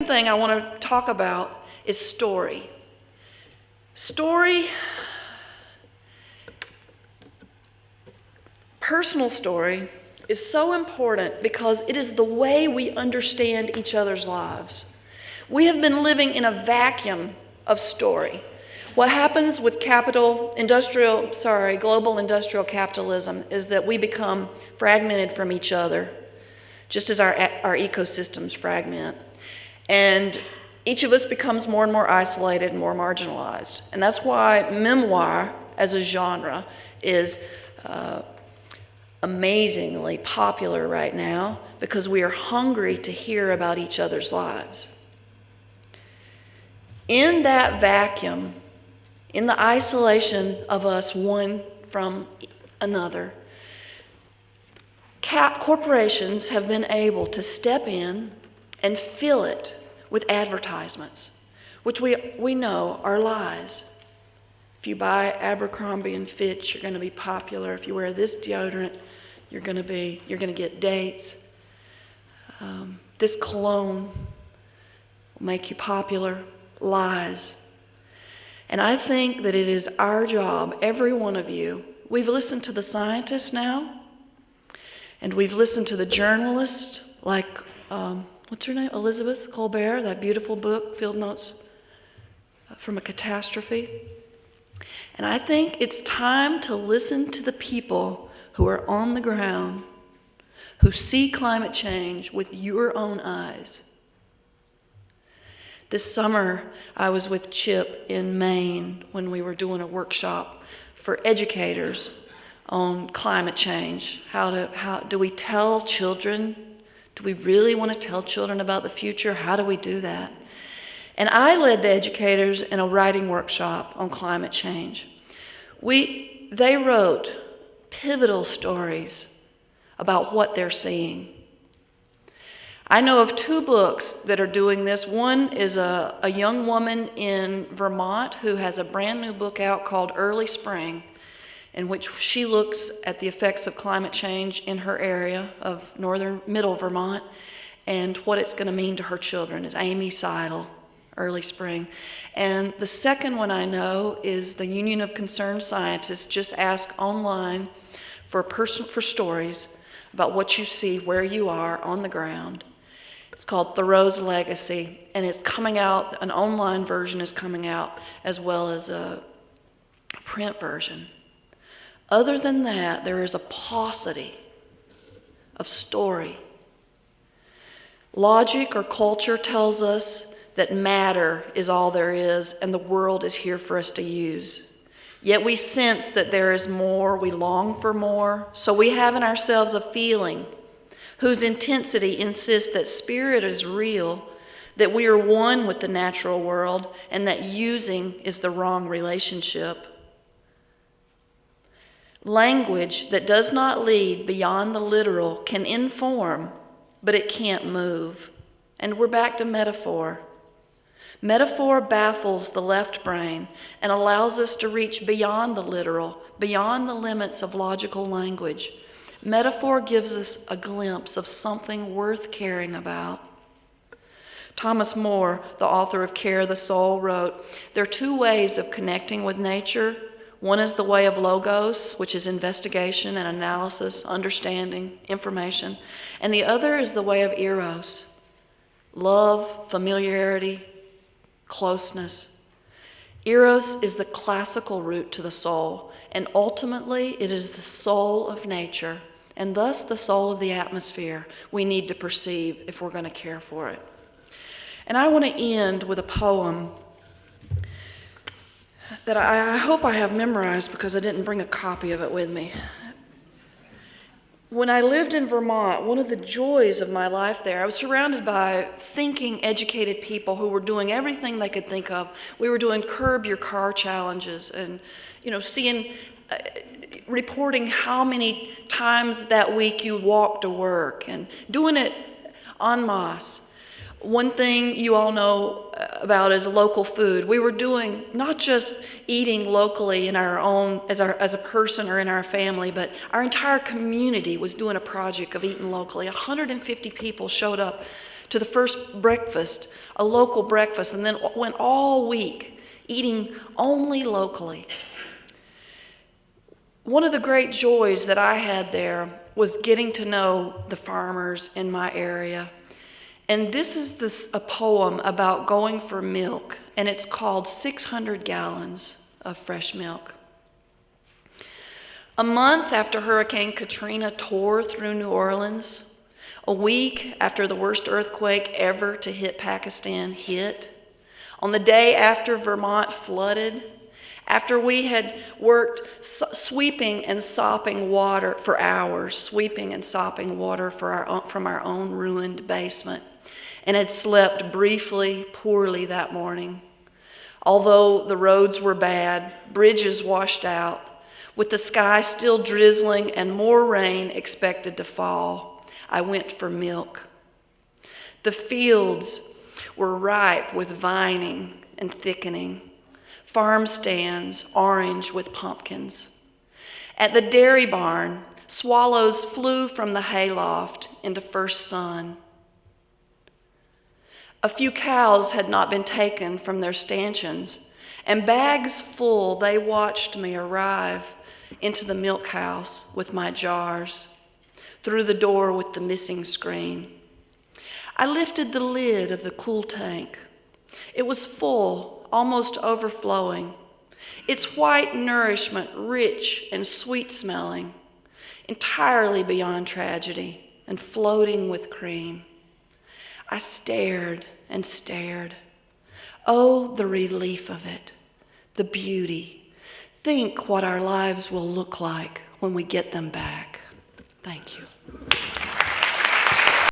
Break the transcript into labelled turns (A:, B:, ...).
A: thing I want to talk about is story. Story, personal story, is so important because it is the way we understand each other's lives. We have been living in a vacuum of story. What happens with global industrial capitalism is that we become fragmented from each other, just as our ecosystems fragment. And each of us becomes more and more isolated and more marginalized. And that's why memoir as a genre is amazingly popular right now, because we are hungry to hear about each other's lives. In that vacuum, in the isolation of us one from another, corporations have been able to step in and fill it with advertisements, which we know are lies. If you buy Abercrombie and Fitch, you're going to be popular. If you wear this deodorant, you're going to get dates. This cologne will make you popular. Lies. And I think that it is our job, every one of you. We've listened to the scientists now, and we've listened to the journalists like what's her name? Elizabeth Colbert, that beautiful book, Field Notes from a Catastrophe. And I think it's time to listen to the people who are on the ground, who see climate change with your own eyes. This summer, I was with Chip in Maine when we were doing a workshop for educators on climate change. How do we tell children? Do we really want to tell children about the future? How do we do that? And I led the educators in a writing workshop on climate change. They wrote pivotal stories about what they're seeing. I know of 2 books that are doing this. One is a young woman in Vermont who has a brand new book out called Early Spring, in which she looks at the effects of climate change in her area of middle Vermont and what it's going to mean to her children. Is Amy Seidel, Early Spring. And the second one I know is the Union of Concerned Scientists just ask online for stories about what you see where you are on the ground. It's called Thoreau's Legacy, and it's coming out, an online version is coming out, as well as a print version. Other than that, there is a paucity of story. Logic or culture tells us that matter is all there is, and the world is here for us to use. Yet we sense that there is more, we long for more, so we have in ourselves a feeling whose intensity insists that spirit is real, that we are one with the natural world, and that using is the wrong relationship. Language that does not lead beyond the literal can inform, but it can't move. And we're back to metaphor. Metaphor baffles the left brain and allows us to reach beyond the literal, beyond the limits of logical language. Metaphor gives us a glimpse of something worth caring about. Thomas More, the author of Care the Soul, wrote, "There are 2 ways of connecting with nature. One is the way of logos, which is investigation and analysis, understanding, information. And the other is the way of eros, love, familiarity, closeness. Eros is the classical route to the soul, and ultimately it is the soul of nature, and thus the soul of the atmosphere we need to perceive if we're going to care for it." And I want to end with a poem that I hope I have memorized because I didn't bring a copy of it with me. When I lived in Vermont, one of the joys of my life there, I was surrounded by thinking, educated people who were doing everything they could think of. We were doing curb your car challenges and, seeing, reporting how many times that week you walked to work and doing it en masse. One thing you all know about is local food. We were doing not just eating locally in our own, as a person or in our family, but our entire community was doing a project of eating locally. 150 people showed up to the first breakfast, a local breakfast, and then went all week eating only locally. One of the great joys that I had there was getting to know the farmers in my area. And this is a poem about going for milk, and it's called 600 Gallons of Fresh Milk. A month after Hurricane Katrina tore through New Orleans, a week after the worst earthquake ever to hit Pakistan hit, on the day after Vermont flooded, after we had worked sweeping and sopping water for hours, sweeping and sopping water from our own ruined basement, and had slept briefly, poorly that morning. Although the roads were bad, bridges washed out, with the sky still drizzling and more rain expected to fall, I went for milk. The fields were ripe with vining and thickening, farm stands orange with pumpkins. At the dairy barn, swallows flew from the hayloft into first sun. A few cows had not been taken from their stanchions, and bags full they watched me arrive into the milk house with my jars, through the door with the missing screen. I lifted the lid of the cool tank. It was full, almost overflowing, its white nourishment rich and sweet-smelling, entirely beyond tragedy and floating with cream. I stared and stared. Oh, the relief of it, the beauty. Think what our lives will look like when we get them back. Thank you.